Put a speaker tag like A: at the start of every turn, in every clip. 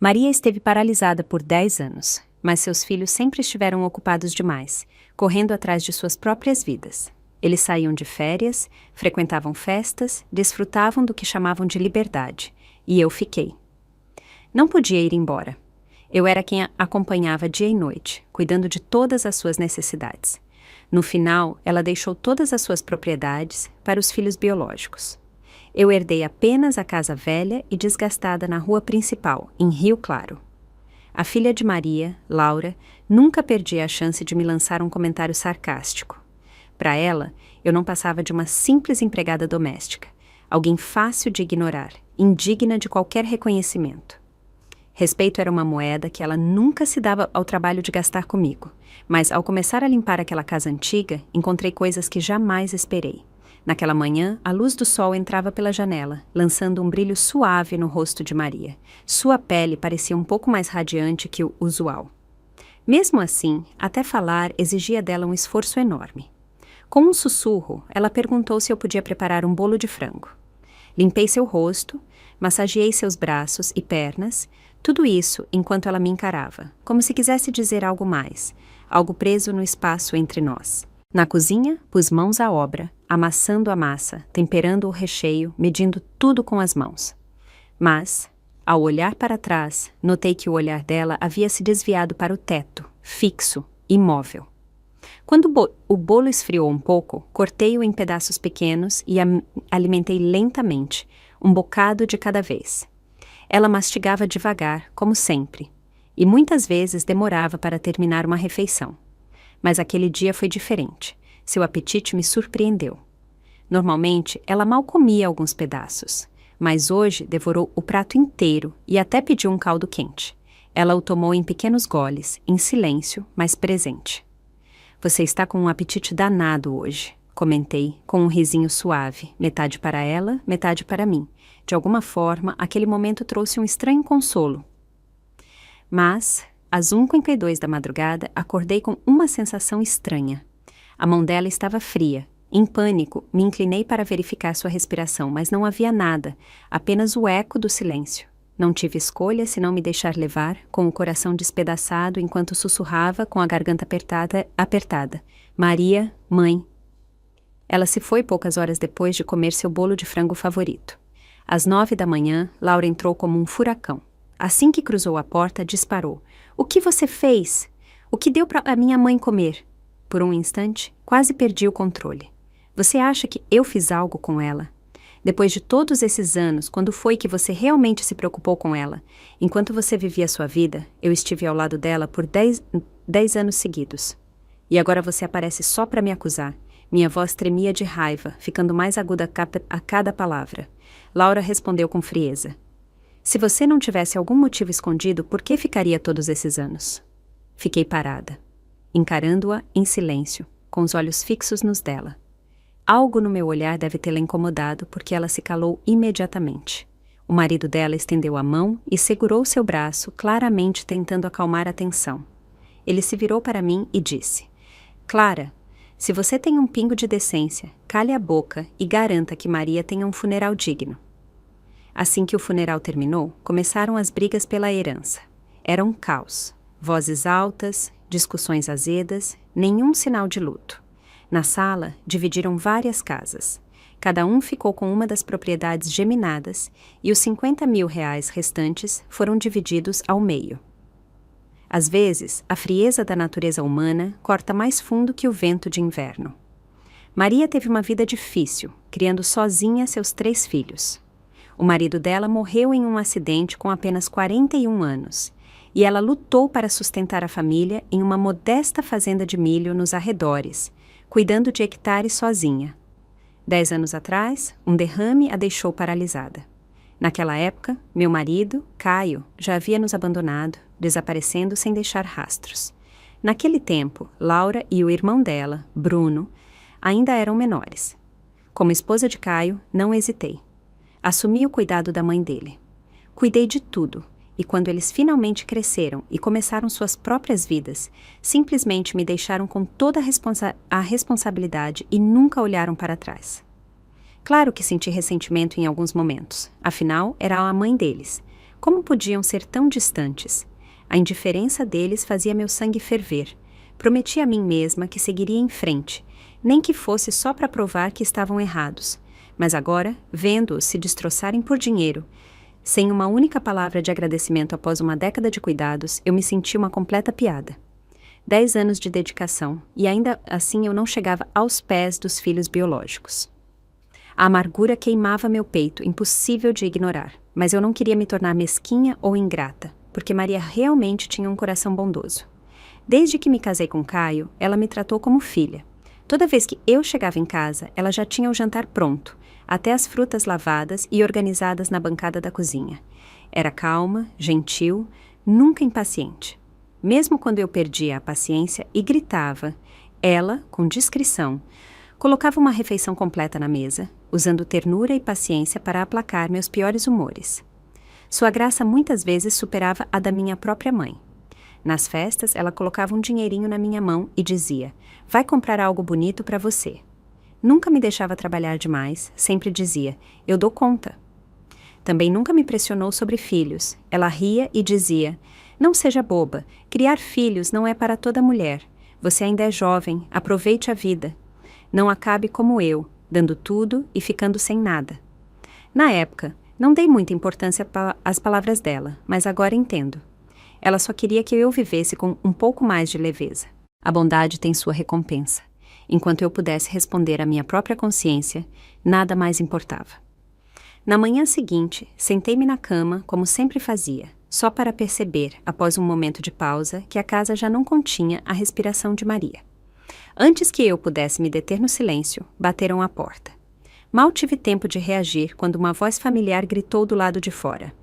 A: Maria esteve paralisada por 10 anos, mas seus filhos sempre estiveram ocupados demais, correndo atrás de suas próprias vidas. Eles saíam de férias, frequentavam festas, desfrutavam do que chamavam de liberdade, e eu fiquei. Não podia ir embora. Eu era quem a acompanhava dia e noite, cuidando de todas as suas necessidades. No final, ela deixou todas as suas propriedades para os filhos biológicos. Eu herdei apenas a casa velha e desgastada na rua principal, em Rio Claro. A filha de Maria, Laura, nunca perdia a chance de me lançar um comentário sarcástico. Para ela, eu não passava de uma simples empregada doméstica, alguém fácil de ignorar, indigna de qualquer reconhecimento. Respeito era uma moeda que ela nunca se dava ao trabalho de gastar comigo, mas ao começar a limpar aquela casa antiga, encontrei coisas que jamais esperei. Naquela manhã, a luz do sol entrava pela janela, lançando um brilho suave no rosto de Maria. Sua pele parecia um pouco mais radiante que o usual. Mesmo assim, até falar exigia dela um esforço enorme. Com um sussurro, ela perguntou se eu podia preparar um bolo de frango. Limpei seu rosto, massageei seus braços e pernas, tudo isso enquanto ela me encarava, como se quisesse dizer algo mais, algo preso no espaço entre nós. Na cozinha, pus mãos à obra, amassando a massa, temperando o recheio, medindo tudo com as mãos. Mas, ao olhar para trás, notei que o olhar dela havia se desviado para o teto, fixo, imóvel. Quando o bolo esfriou um pouco, cortei-o em pedaços pequenos e alimentei lentamente, um bocado de cada vez. Ela mastigava devagar, como sempre, e muitas vezes demorava para terminar uma refeição. Mas aquele dia foi diferente. Seu apetite me surpreendeu. Normalmente, ela mal comia alguns pedaços, mas hoje devorou o prato inteiro e até pediu um caldo quente. Ela o tomou em pequenos goles, em silêncio, mas presente. Você está com um apetite danado hoje, comentei, com um risinho suave, metade para ela, metade para mim. De alguma forma, aquele momento trouxe um estranho consolo. Mas, às 1h52 da madrugada, acordei com uma sensação estranha. A mão dela estava fria. Em pânico, me inclinei para verificar sua respiração, mas não havia nada, apenas o eco do silêncio. Não tive escolha senão me deixar levar, com o coração despedaçado enquanto sussurrava com a garganta apertada. Maria, mãe. Ela se foi poucas horas depois de comer seu bolo de frango favorito. Às 9 da manhã, Laura entrou como um furacão. Assim que cruzou a porta, disparou. O que você fez? O que deu para a minha mãe comer? Por um instante, quase perdi o controle. Você acha que eu fiz algo com ela? Depois de todos esses anos, quando foi que você realmente se preocupou com ela? Enquanto você vivia sua vida, eu estive ao lado dela por 10 anos seguidos. E agora você aparece só para me acusar. Minha voz tremia de raiva, ficando mais aguda a cada palavra. Laura respondeu com frieza. Se você não tivesse algum motivo escondido, por que ficaria todos esses anos? Fiquei parada, encarando-a em silêncio, com os olhos fixos nos dela. Algo no meu olhar deve tê-la incomodado, porque ela se calou imediatamente. O marido dela estendeu a mão e segurou seu braço, claramente tentando acalmar a tensão. Ele se virou para mim e disse: Clara, se você tem um pingo de decência, cale a boca e garanta que Maria tenha um funeral digno. Assim que o funeral terminou, começaram as brigas pela herança. Era um caos. Vozes altas, discussões azedas, nenhum sinal de luto. Na sala, dividiram várias casas. Cada um ficou com uma das propriedades geminadas e os R$50.000 restantes foram divididos ao meio. Às vezes, a frieza da natureza humana corta mais fundo que o vento de inverno. Maria teve uma vida difícil, criando sozinha seus 3 filhos. O marido dela morreu em um acidente com apenas 41 anos, e ela lutou para sustentar a família em uma modesta fazenda de milho nos arredores, cuidando de hectares sozinha. 10 anos atrás, um derrame a deixou paralisada. Naquela época, meu marido, Caio, já havia nos abandonado, desaparecendo sem deixar rastros. Naquele tempo, Laura e o irmão dela, Bruno, ainda eram menores. Como esposa de Caio, não hesitei. Assumi o cuidado da mãe dele. Cuidei de tudo, e quando eles finalmente cresceram e começaram suas próprias vidas, simplesmente me deixaram com toda a responsabilidade e nunca olharam para trás. Claro que senti ressentimento em alguns momentos, afinal, era a mãe deles. Como podiam ser tão distantes? A indiferença deles fazia meu sangue ferver. Prometi a mim mesma que seguiria em frente, nem que fosse só para provar que estavam errados. Mas agora, vendo-os se destroçarem por dinheiro, sem uma única palavra de agradecimento após uma década de cuidados, eu me senti uma completa piada. 10 anos de dedicação, e ainda assim eu não chegava aos pés dos filhos biológicos. A amargura queimava meu peito, impossível de ignorar, mas eu não queria me tornar mesquinha ou ingrata, porque Maria realmente tinha um coração bondoso. Desde que me casei com Caio, ela me tratou como filha. Toda vez que eu chegava em casa, ela já tinha o jantar pronto, até as frutas lavadas e organizadas na bancada da cozinha. Era calma, gentil, nunca impaciente. Mesmo quando eu perdia a paciência e gritava, ela, com discrição, colocava uma refeição completa na mesa, usando ternura e paciência para aplacar meus piores humores. Sua graça muitas vezes superava a da minha própria mãe. Nas festas, ela colocava um dinheirinho na minha mão e dizia: "Vai comprar algo bonito para você." Nunca me deixava trabalhar demais, sempre dizia: "Eu dou conta." Também nunca me pressionou sobre filhos. Ela ria e dizia: "Não seja boba, criar filhos não é para toda mulher. Você ainda é jovem, aproveite a vida. Não acabe como eu, dando tudo e ficando sem nada." Na época, não dei muita importância às palavras dela, mas agora entendo. Ela só queria que eu vivesse com um pouco mais de leveza. A bondade tem sua recompensa. Enquanto eu pudesse responder à minha própria consciência, nada mais importava. Na manhã seguinte, sentei-me na cama, como sempre fazia, só para perceber, após um momento de pausa, que a casa já não continha a respiração de Maria. Antes que eu pudesse me deter no silêncio, bateram à porta. Mal tive tempo de reagir quando uma voz familiar gritou do lado de fora: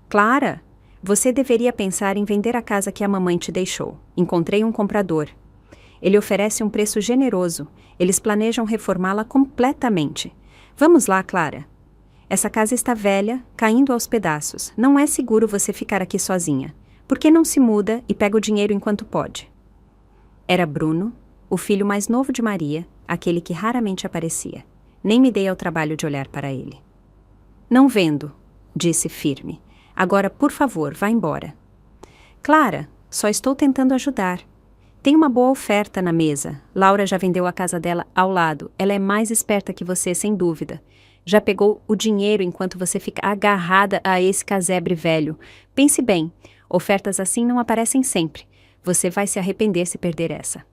A: "Clara, você deveria pensar em vender a casa que a mamãe te deixou. Encontrei um comprador. Ele oferece um preço generoso. Eles planejam reformá-la completamente. Vamos lá, Clara. Essa casa está velha, caindo aos pedaços. Não é seguro você ficar aqui sozinha. Por que não se muda e pega o dinheiro enquanto pode?" Era Bruno, o filho mais novo de Maria, aquele que raramente aparecia. Nem me dei ao trabalho de olhar para ele. "Não vendo", disse firme. "Agora, por favor, vá embora." "Clara, só estou tentando ajudar. Tem uma boa oferta na mesa. Laura já vendeu a casa dela ao lado. Ela é mais esperta que você, sem dúvida. Já pegou o dinheiro enquanto você fica agarrada a esse casebre velho. Pense bem, ofertas assim não aparecem sempre. Você vai se arrepender se perder essa."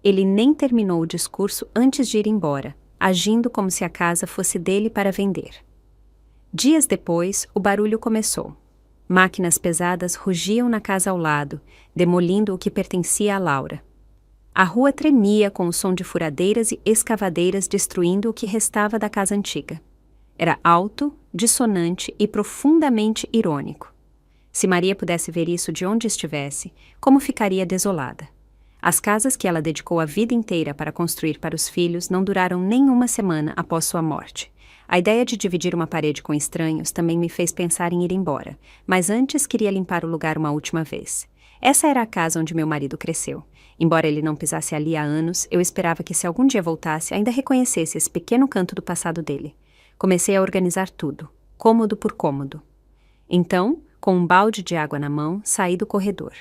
A: Ele nem terminou o discurso antes de ir embora, agindo como se a casa fosse dele para vender. Dias depois, o barulho começou. Máquinas pesadas rugiam na casa ao lado, demolindo o que pertencia a Laura. A rua tremia com o som de furadeiras e escavadeiras destruindo o que restava da casa antiga. Era alto, dissonante e profundamente irônico. Se Maria pudesse ver isso de onde estivesse, como ficaria desolada. As casas que ela dedicou a vida inteira para construir para os filhos não duraram nem uma semana após sua morte. A ideia de dividir uma parede com estranhos também me fez pensar em ir embora, mas antes queria limpar o lugar uma última vez. Essa era a casa onde meu marido cresceu. Embora ele não pisasse ali há anos, eu esperava que se algum dia voltasse, ainda reconhecesse esse pequeno canto do passado dele. Comecei a organizar tudo, cômodo por cômodo. Então, com um balde de água na mão, saí do corredor.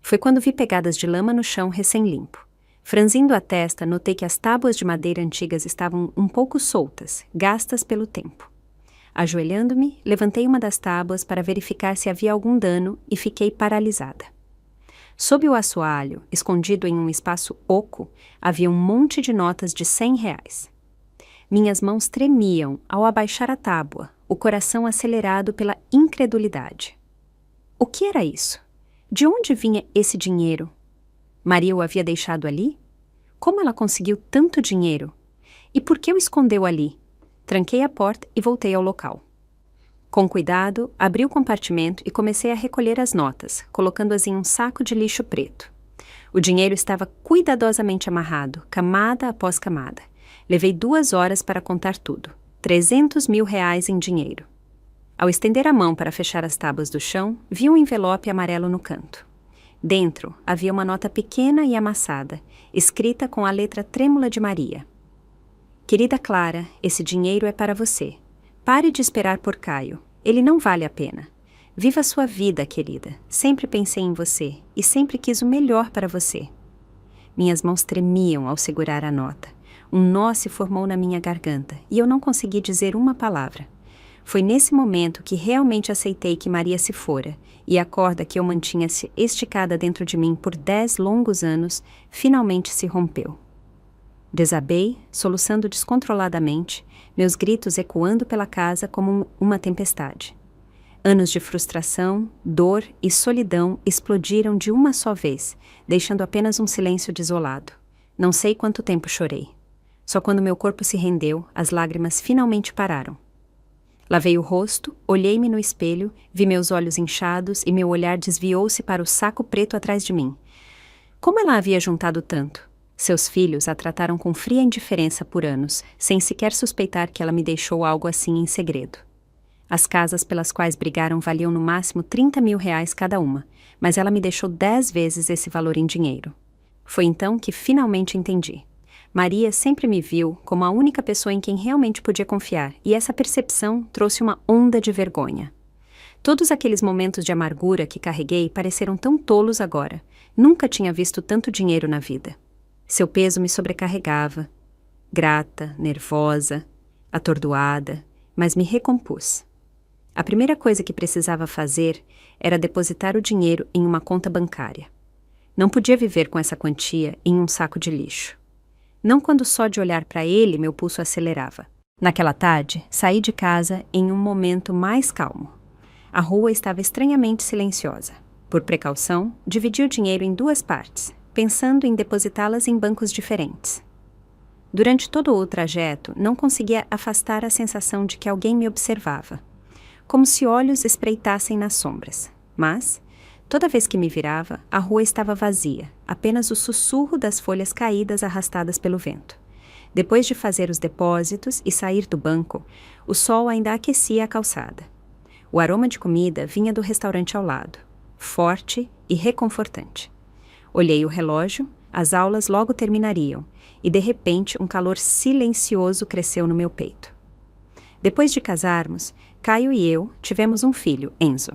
A: Foi quando vi pegadas de lama no chão recém-limpo. Franzindo a testa, notei que as tábuas de madeira antigas estavam um pouco soltas, gastas pelo tempo. Ajoelhando-me, levantei uma das tábuas para verificar se havia algum dano e fiquei paralisada. Sob o assoalho, escondido em um espaço oco, havia um monte de notas de R$ 100. Minhas mãos tremiam ao abaixar a tábua, o coração acelerado pela incredulidade. O que era isso? De onde vinha esse dinheiro? Maria o havia deixado ali? Como ela conseguiu tanto dinheiro? E por que o escondeu ali? Tranquei a porta e voltei ao local. Com cuidado, abri o compartimento e comecei a recolher as notas, colocando-as em um saco de lixo preto. O dinheiro estava cuidadosamente amarrado, camada após camada. Levei 2 horas para contar tudo. R$ 300 mil em dinheiro. Ao estender a mão para fechar as tábuas do chão, vi um envelope amarelo no canto. Dentro havia uma nota pequena e amassada, escrita com a letra trêmula de Maria. "Querida Clara, esse dinheiro é para você. Pare de esperar por Caio. Ele não vale a pena. Viva a sua vida, querida. Sempre pensei em você e sempre quis o melhor para você. Minhas mãos tremiam ao segurar a nota. Um nó se formou na minha garganta e eu não consegui dizer uma palavra. Foi nesse momento que realmente aceitei que Maria se fora e a corda que eu mantinha-se esticada dentro de mim por 10 longos anos finalmente se rompeu. Desabei, soluçando descontroladamente, meus gritos ecoando pela casa como uma tempestade. Anos de frustração, dor e solidão explodiram de uma só vez, deixando apenas um silêncio desolado. Não sei quanto tempo chorei. Só quando meu corpo se rendeu, as lágrimas finalmente pararam. Lavei o rosto, olhei-me no espelho, vi meus olhos inchados e meu olhar desviou-se para o saco preto atrás de mim. Como ela havia juntado tanto? Seus filhos a trataram com fria indiferença por anos, sem sequer suspeitar que ela me deixou algo assim em segredo. As casas pelas quais brigaram valiam no máximo 30 mil reais cada uma, mas ela me deixou 10 vezes esse valor em dinheiro. Foi então que finalmente entendi. Maria sempre me viu como a única pessoa em quem realmente podia confiar, e essa percepção trouxe uma onda de vergonha. Todos aqueles momentos de amargura que carreguei pareceram tão tolos agora. Nunca tinha visto tanto dinheiro na vida. Seu peso me sobrecarregava. Grata, nervosa, atordoada, mas me recompus. A primeira coisa que precisava fazer era depositar o dinheiro em uma conta bancária. Não podia viver com essa quantia em um saco de lixo. Não quando só de olhar para ele meu pulso acelerava. Naquela tarde, saí de casa em um momento mais calmo. A rua estava estranhamente silenciosa. Por precaução, dividi o dinheiro em 2 partes, pensando em depositá-las em bancos diferentes. Durante todo o trajeto, não conseguia afastar a sensação de que alguém me observava, como se olhos espreitassem nas sombras. Mas, toda vez que me virava, a rua estava vazia, apenas o sussurro das folhas caídas arrastadas pelo vento. Depois de fazer os depósitos e sair do banco, o sol ainda aquecia a calçada. O aroma de comida vinha do restaurante ao lado, forte e reconfortante. Olhei o relógio, as aulas logo terminariam, e de repente um calor silencioso cresceu no meu peito. Depois de casarmos, Caio e eu tivemos um filho, Enzo.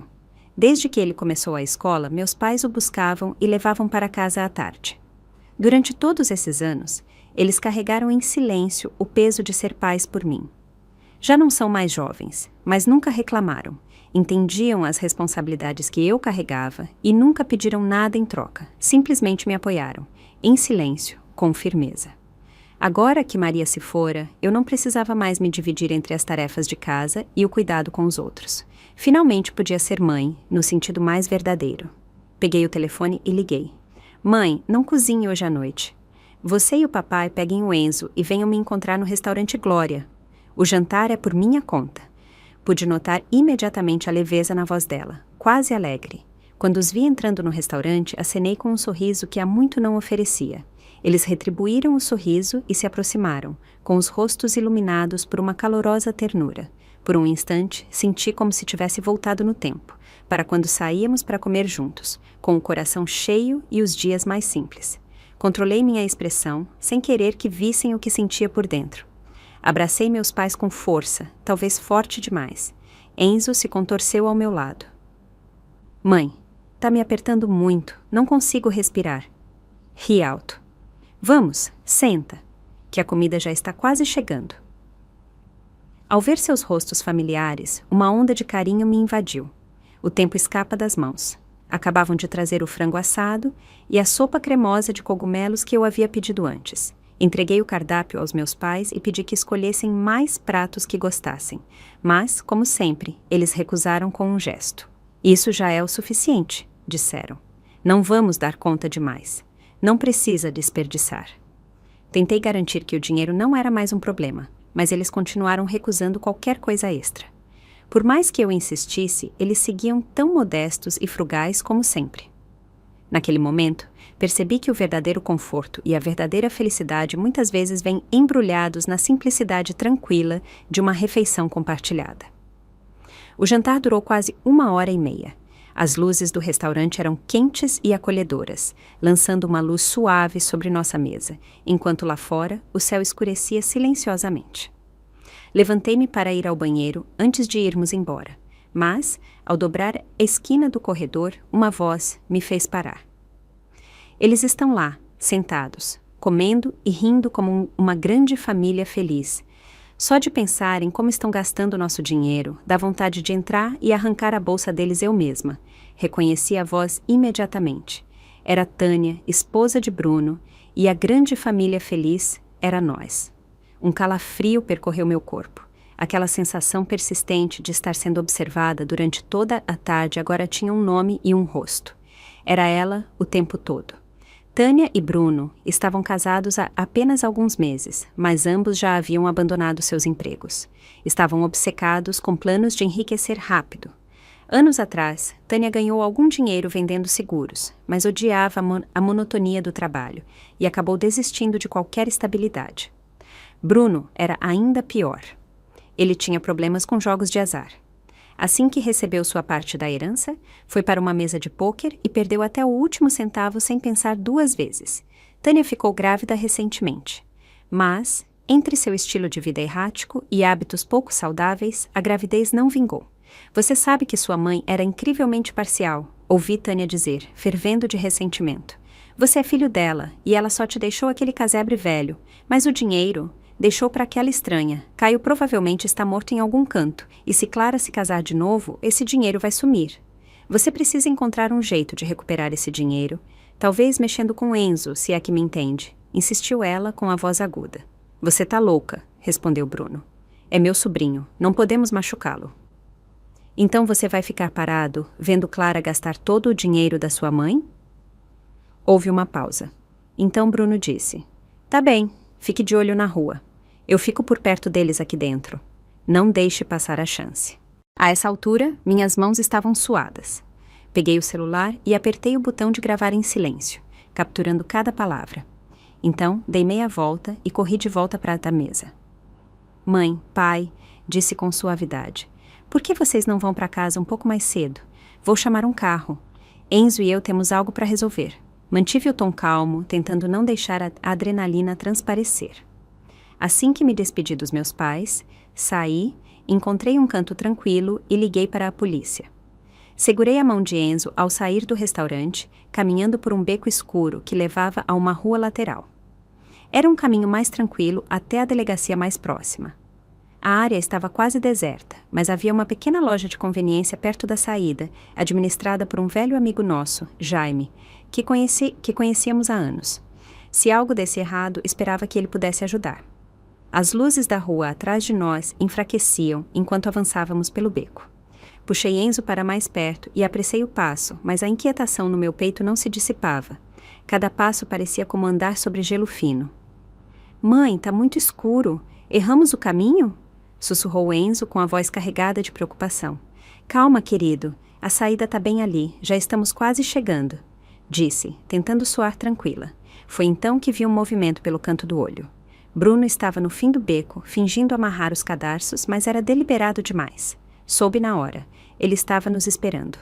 A: Desde que ele começou a escola, meus pais o buscavam e levavam para casa à tarde. Durante todos esses anos, eles carregaram em silêncio o peso de ser pais por mim. Já não são mais jovens, mas nunca reclamaram. Entendiam as responsabilidades que eu carregava e nunca pediram nada em troca. Simplesmente me apoiaram, em silêncio, com firmeza. Agora que Maria se fora, eu não precisava mais me dividir entre as tarefas de casa e o cuidado com os outros. Finalmente podia ser mãe, no sentido mais verdadeiro. Peguei o telefone e liguei. Mãe, não cozinhe hoje à noite. Você e o papai peguem o Enzo e venham me encontrar no restaurante Glória. O jantar é por minha conta. Pude notar imediatamente a leveza na voz dela, quase alegre. Quando os vi entrando no restaurante, acenei com um sorriso que há muito não oferecia. Eles retribuíram o sorriso e se aproximaram, com os rostos iluminados por uma calorosa ternura. Por um instante, senti como se tivesse voltado no tempo, para quando saíamos para comer juntos, com o coração cheio e os dias mais simples. Controlei minha expressão, sem querer que vissem o que sentia por dentro. Abracei meus pais com força, talvez forte demais. Enzo se contorceu ao meu lado. Mãe, tá me apertando muito, não consigo respirar. Ri alto. Vamos, senta, que a comida já está quase chegando. Ao ver seus rostos familiares, uma onda de carinho me invadiu. O tempo escapa das mãos. Acabavam de trazer o frango assado e a sopa cremosa de cogumelos que eu havia pedido antes. Entreguei o cardápio aos meus pais e pedi que escolhessem mais pratos que gostassem. Mas, como sempre, eles recusaram com um gesto. Isso já é o suficiente, disseram. Não vamos dar conta de mais. Não precisa desperdiçar. Tentei garantir que o dinheiro não era mais um problema, mas eles continuaram recusando qualquer coisa extra. Por mais que eu insistisse, eles seguiam tão modestos e frugais como sempre. Naquele momento, percebi que o verdadeiro conforto e a verdadeira felicidade muitas vezes vêm embrulhados na simplicidade tranquila de uma refeição compartilhada. O jantar durou quase 1h30. As luzes do restaurante eram quentes e acolhedoras, lançando uma luz suave sobre nossa mesa, enquanto lá fora o céu escurecia silenciosamente. Levantei-me para ir ao banheiro antes de irmos embora, Mas, ao dobrar a esquina do corredor, uma voz me fez parar. Eles estão lá, sentados, comendo e rindo como uma grande família feliz. Só de pensar em como estão gastando nosso dinheiro, dá vontade de entrar e arrancar a bolsa deles eu mesma. Reconheci a voz imediatamente. Era Tânia, esposa de Bruno, e a grande família feliz era nós. Um calafrio percorreu meu corpo. Aquela sensação persistente de estar sendo observada durante toda a tarde agora tinha um nome e um rosto. Era ela o tempo todo. Tânia e Bruno estavam casados há apenas alguns meses, mas ambos já haviam abandonado seus empregos. Estavam obcecados com planos de enriquecer rápido. Anos atrás, Tânia ganhou algum dinheiro vendendo seguros, mas odiava a monotonia do trabalho e acabou desistindo de qualquer estabilidade. Bruno era ainda pior. Ele tinha problemas com jogos de azar. Assim que recebeu sua parte da herança, foi para uma mesa de pôquer e perdeu até o último centavo sem pensar 2 vezes. Tânia ficou grávida recentemente. Mas, entre seu estilo de vida errático e hábitos pouco saudáveis, a gravidez não vingou. Você sabe que sua mãe era incrivelmente parcial, ouvi Tânia dizer, fervendo de ressentimento. Você é filho dela, e ela só te deixou aquele casebre velho, mas o dinheiro deixou para aquela estranha. Caio provavelmente está morto em algum canto, e se Clara se casar de novo, esse dinheiro vai sumir. Você precisa encontrar um jeito de recuperar esse dinheiro, talvez mexendo com Enzo, se é que me entende, insistiu ela com a voz aguda. Você tá louca, respondeu Bruno. É meu sobrinho, não podemos machucá-lo. Então você vai ficar parado, vendo Clara gastar todo o dinheiro da sua mãe? Houve uma pausa. Então Bruno disse, tá bem. Fique de olho na rua. Eu fico por perto deles aqui dentro. Não deixe passar a chance. A essa altura, minhas mãos estavam suadas. Peguei o celular e apertei o botão de gravar em silêncio, capturando cada palavra. Então, dei meia volta e corri de volta para a mesa. Mãe, pai, disse com suavidade. Por que vocês não vão para casa um pouco mais cedo? Vou chamar um carro. Enzo e eu temos algo para resolver. Mantive o tom calmo, tentando não deixar a adrenalina transparecer. Assim que me despedi dos meus pais, saí, encontrei um canto tranquilo e liguei para a polícia. Segurei a mão de Enzo ao sair do restaurante, caminhando por um beco escuro que levava a uma rua lateral. Era um caminho mais tranquilo até a delegacia mais próxima. A área estava quase deserta, mas havia uma pequena loja de conveniência perto da saída, administrada por um velho amigo nosso, Jaime, que conhecíamos há anos. Se algo desse errado, esperava que ele pudesse ajudar. As luzes da rua atrás de nós enfraqueciam enquanto avançávamos pelo beco. Puxei Enzo para mais perto e apressei o passo, mas a inquietação no meu peito não se dissipava. Cada passo parecia como andar sobre gelo fino. Mãe, tá muito escuro. Erramos o caminho? Sussurrou Enzo com a voz carregada de preocupação. Calma, querido. A saída tá bem ali. Já estamos quase chegando. Disse, tentando soar tranquila. Foi então que vi um movimento pelo canto do olho. Bruno estava no fim do beco, fingindo amarrar os cadarços, mas era deliberado demais. Soube na hora. Ele estava nos esperando.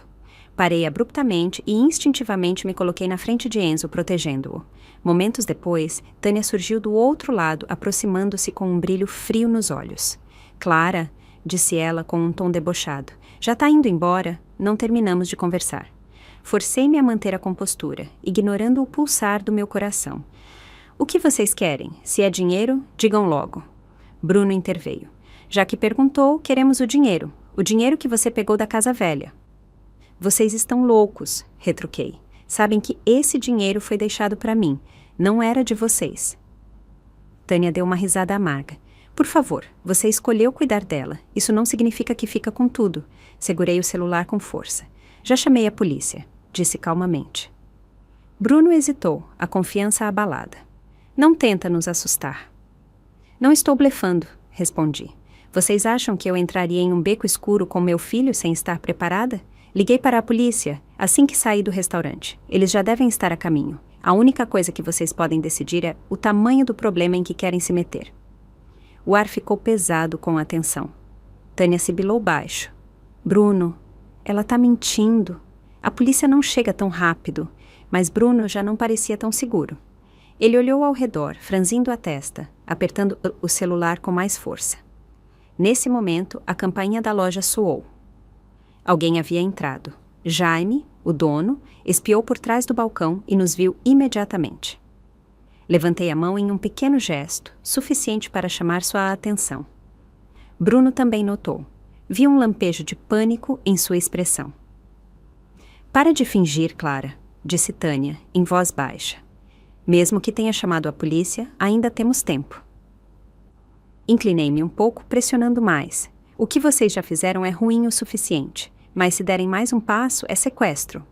A: Parei abruptamente e instintivamente me coloquei na frente de Enzo, protegendo-o. Momentos depois, Tânia surgiu do outro lado, aproximando-se com um brilho frio nos olhos. Clara, disse ela com um tom debochado, já tá indo embora? Não terminamos de conversar. Forcei-me a manter a compostura, ignorando o pulsar do meu coração. O que vocês querem? Se é dinheiro, digam logo. Bruno interveio. Já que perguntou, queremos o dinheiro que você pegou da casa velha. Vocês estão loucos, retruquei. Sabem que esse dinheiro foi deixado para mim, não era de vocês. Tânia deu uma risada amarga. Por favor, você escolheu cuidar dela. Isso não significa que fica com tudo. Segurei o celular com força. Já chamei a polícia, disse calmamente. Bruno hesitou, a confiança abalada. Não tenta nos assustar. Não estou blefando, respondi. Vocês acham que eu entraria em um beco escuro com meu filho sem estar preparada? Liguei para a polícia assim que saí do restaurante. Eles já devem estar a caminho. A única coisa que vocês podem decidir é o tamanho do problema em que querem se meter. O ar ficou pesado com a tensão. Tânia sibilou baixo. Bruno, ela tá mentindo. A polícia não chega tão rápido. Mas Bruno já não parecia tão seguro. Ele olhou ao redor, franzindo a testa, apertando o celular com mais força. Nesse momento, a campainha da loja soou. Alguém havia entrado. Jaime, o dono, espiou por trás do balcão e nos viu imediatamente. Levantei a mão em um pequeno gesto, suficiente para chamar sua atenção. Bruno também notou. Vi um lampejo de pânico em sua expressão. Para de fingir, Clara, disse Tânia, em voz baixa. Mesmo que tenha chamado a polícia, ainda temos tempo. Inclinei-me um pouco, pressionando mais. O que vocês já fizeram é ruim o suficiente, mas se derem mais um passo, é sequestro.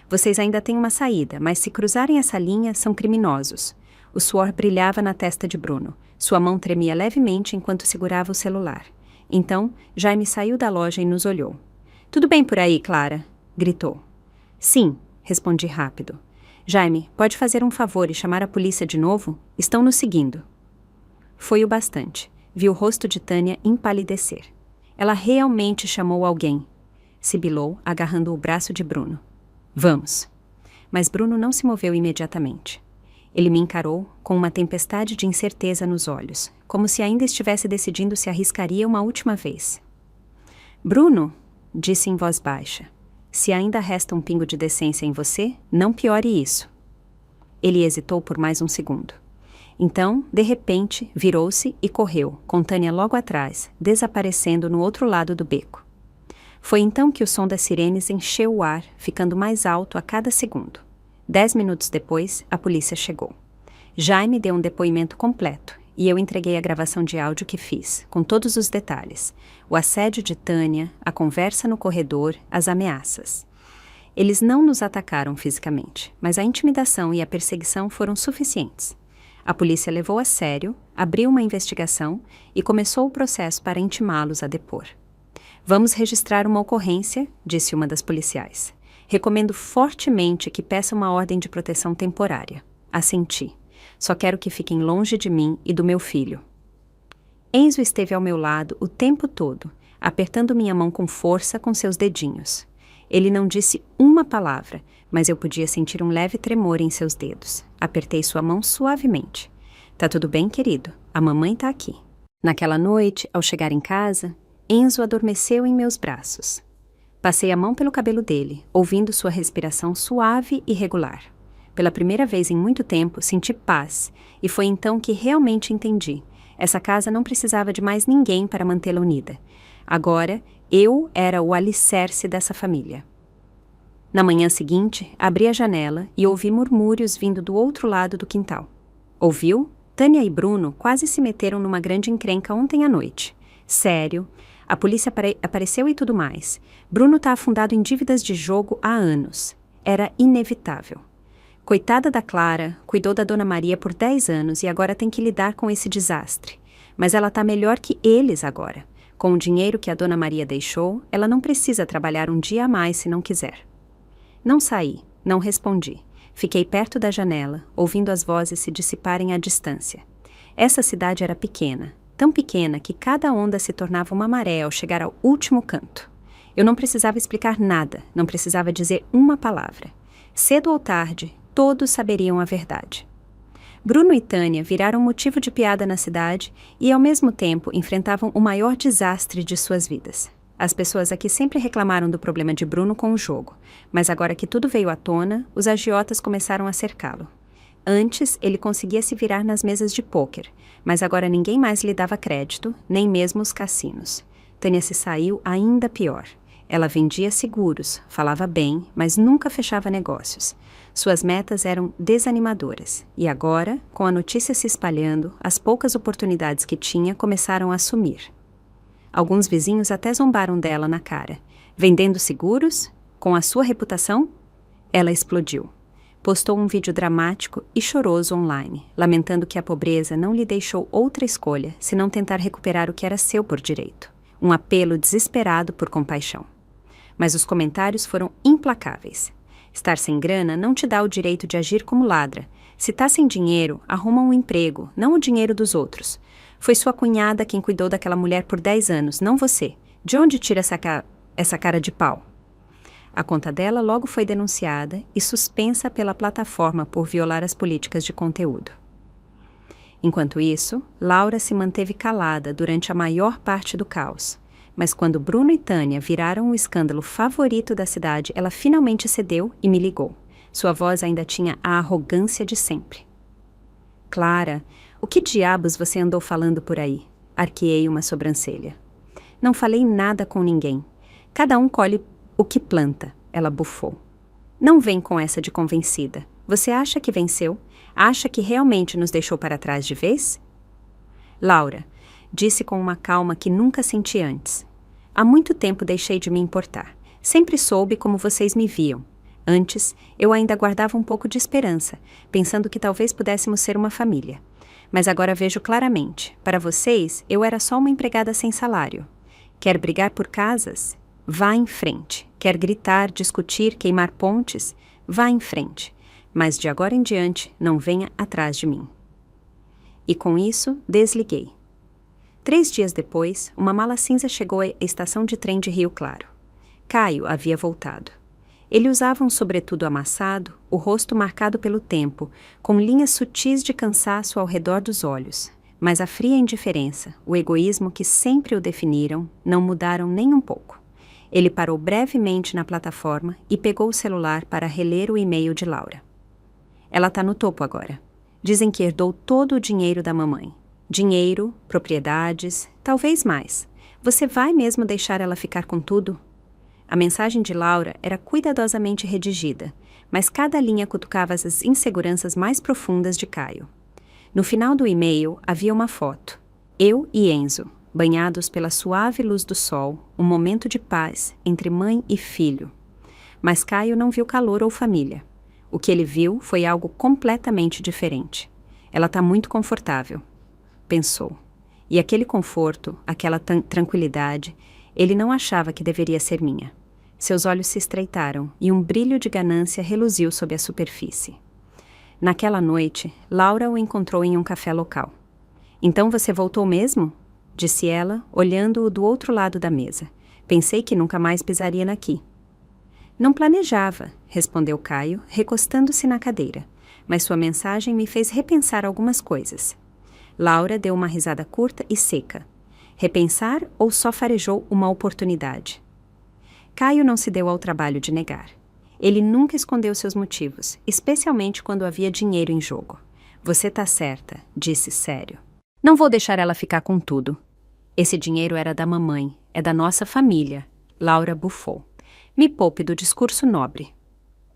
A: Vocês ainda têm uma saída, mas se cruzarem essa linha, são criminosos. O suor brilhava na testa de Bruno. Sua mão tremia levemente enquanto segurava o celular. Então, Jaime saiu da loja e nos olhou. Tudo bem por aí, Clara? Gritou. Sim, respondi rápido. Jaime, pode fazer um favor e chamar a polícia de novo? Estão nos seguindo. Foi o bastante. Vi o rosto de Tânia empalidecer. Ela realmente chamou alguém. Sibilou, agarrando o braço de Bruno. Vamos. Mas Bruno não se moveu imediatamente. Ele me encarou com uma tempestade de incerteza nos olhos, como se ainda estivesse decidindo se arriscaria uma última vez. Bruno, disse em voz baixa, se ainda resta um pingo de decência em você, não piore isso. Ele hesitou por mais um segundo. Então, de repente, virou-se e correu, com Tânia logo atrás, desaparecendo no outro lado do beco. Foi então que o som das sirenes encheu o ar, ficando mais alto a cada segundo. 10 minutos depois, a polícia chegou. Jaime deu um depoimento completo, e eu entreguei a gravação de áudio que fiz, com todos os detalhes. O assédio de Tânia, a conversa no corredor, as ameaças. Eles não nos atacaram fisicamente, mas a intimidação e a perseguição foram suficientes. A polícia levou a sério, abriu uma investigação e começou o processo para intimá-los a depor. Vamos registrar uma ocorrência, disse uma das policiais. Recomendo fortemente que peça uma ordem de proteção temporária. Assenti. Só quero que fiquem longe de mim e do meu filho. Enzo esteve ao meu lado o tempo todo, apertando minha mão com força com seus dedinhos. Ele não disse uma palavra, mas eu podia sentir um leve tremor em seus dedos. Apertei sua mão suavemente. Tá tudo bem, querido? A mamãe tá aqui. Naquela noite, ao chegar em casa, Enzo adormeceu em meus braços. Passei a mão pelo cabelo dele, ouvindo sua respiração suave e regular. Pela primeira vez em muito tempo, senti paz, e foi então que realmente entendi. Essa casa não precisava de mais ninguém para mantê-la unida. Agora, eu era o alicerce dessa família. Na manhã seguinte, abri a janela e ouvi murmúrios vindo do outro lado do quintal. Ouviu? Tânia e Bruno quase se meteram numa grande encrenca ontem à noite. Sério. A polícia apareceu e tudo mais. Bruno tá afundado em dívidas de jogo há anos. Era inevitável. Coitada da Clara, cuidou da Dona Maria por 10 anos e agora tem que lidar com esse desastre. Mas ela tá melhor que eles agora. Com o dinheiro que a Dona Maria deixou, ela não precisa trabalhar um dia a mais se não quiser. Não saí, não respondi. Fiquei perto da janela, ouvindo as vozes se dissiparem à distância. Essa cidade era pequena. Tão pequena que cada onda se tornava uma maré ao chegar ao último canto. Eu não precisava explicar nada, não precisava dizer uma palavra. Cedo ou tarde, todos saberiam a verdade. Bruno e Tânia viraram motivo de piada na cidade e, ao mesmo tempo, enfrentavam o maior desastre de suas vidas. As pessoas aqui sempre reclamaram do problema de Bruno com o jogo, mas agora que tudo veio à tona, os agiotas começaram a cercá-lo. Antes, ele conseguia se virar nas mesas de pôquer, mas agora ninguém mais lhe dava crédito, nem mesmo os cassinos. Tânia se saiu ainda pior. Ela vendia seguros, falava bem, mas nunca fechava negócios. Suas metas eram desanimadoras, e agora, com a notícia se espalhando, as poucas oportunidades que tinha começaram a sumir. Alguns vizinhos até zombaram dela na cara. Vendendo seguros? Com a sua reputação? Ela explodiu. Postou um vídeo dramático e choroso online, lamentando que a pobreza não lhe deixou outra escolha senão tentar recuperar o que era seu por direito. Um apelo desesperado por compaixão. Mas os comentários foram implacáveis. Estar sem grana não te dá o direito de agir como ladra. Se tá sem dinheiro, arruma um emprego, não o dinheiro dos outros. Foi sua cunhada quem cuidou daquela mulher por 10 anos, não você. De onde tira essa cara de pau? A conta dela logo foi denunciada e suspensa pela plataforma por violar as políticas de conteúdo. Enquanto isso, Laura se manteve calada durante a maior parte do caos, mas quando Bruno e Tânia viraram o escândalo favorito da cidade, ela finalmente cedeu e me ligou. Sua voz ainda tinha a arrogância de sempre. Clara, o que diabos você andou falando por aí? Arqueei uma sobrancelha. Não falei nada com ninguém. Cada um colhe o que planta, ela bufou. Não vem com essa de convencida. Você acha que venceu? Acha que realmente nos deixou para trás de vez? Laura, disse com uma calma que nunca senti antes. Há muito tempo deixei de me importar. Sempre soube como vocês me viam. Antes, eu ainda guardava um pouco de esperança, pensando que talvez pudéssemos ser uma família. Mas agora vejo claramente. Para vocês, eu era só uma empregada sem salário. Quer brigar por casas? Vá em frente. Quer gritar, discutir, queimar pontes? Vá em frente. Mas de agora em diante, não venha atrás de mim. E com isso, desliguei. 3 dias depois, uma mala cinza chegou à estação de trem de Rio Claro. Caio havia voltado. Ele usava um sobretudo amassado, o rosto marcado pelo tempo, com linhas sutis de cansaço ao redor dos olhos. Mas a fria indiferença, o egoísmo que sempre o definiram, não mudaram nem um pouco. Ele parou brevemente na plataforma e pegou o celular para reler o e-mail de Laura. Ela está no topo agora. Dizem que herdou todo o dinheiro da mamãe. Dinheiro, propriedades, talvez mais. Você vai mesmo deixar ela ficar com tudo? A mensagem de Laura era cuidadosamente redigida, mas cada linha cutucava as inseguranças mais profundas de Caio. No final do e-mail havia uma foto. Eu e Enzo, banhados pela suave luz do sol, um momento de paz entre mãe e filho. Mas Caio não viu calor ou família. O que ele viu foi algo completamente diferente. Ela está muito confortável, pensou. E aquele conforto, aquela tranquilidade, ele não achava que deveria ser minha. Seus olhos se estreitaram e um brilho de ganância reluziu sob a superfície. Naquela noite, Laura o encontrou em um café local. Então você voltou mesmo? Disse ela, olhando-o do outro lado da mesa. Pensei que nunca mais pisaria naqui. Não planejava, respondeu Caio, recostando-se na cadeira. Mas sua mensagem me fez repensar algumas coisas. Laura deu uma risada curta e seca. Repensar ou só farejou uma oportunidade? Caio não se deu ao trabalho de negar. Ele nunca escondeu seus motivos, especialmente quando havia dinheiro em jogo. Você tá certa, disse sério. Não vou deixar ela ficar com tudo. Esse dinheiro era da mamãe, é da nossa família. Laura bufou. Me poupe do discurso nobre.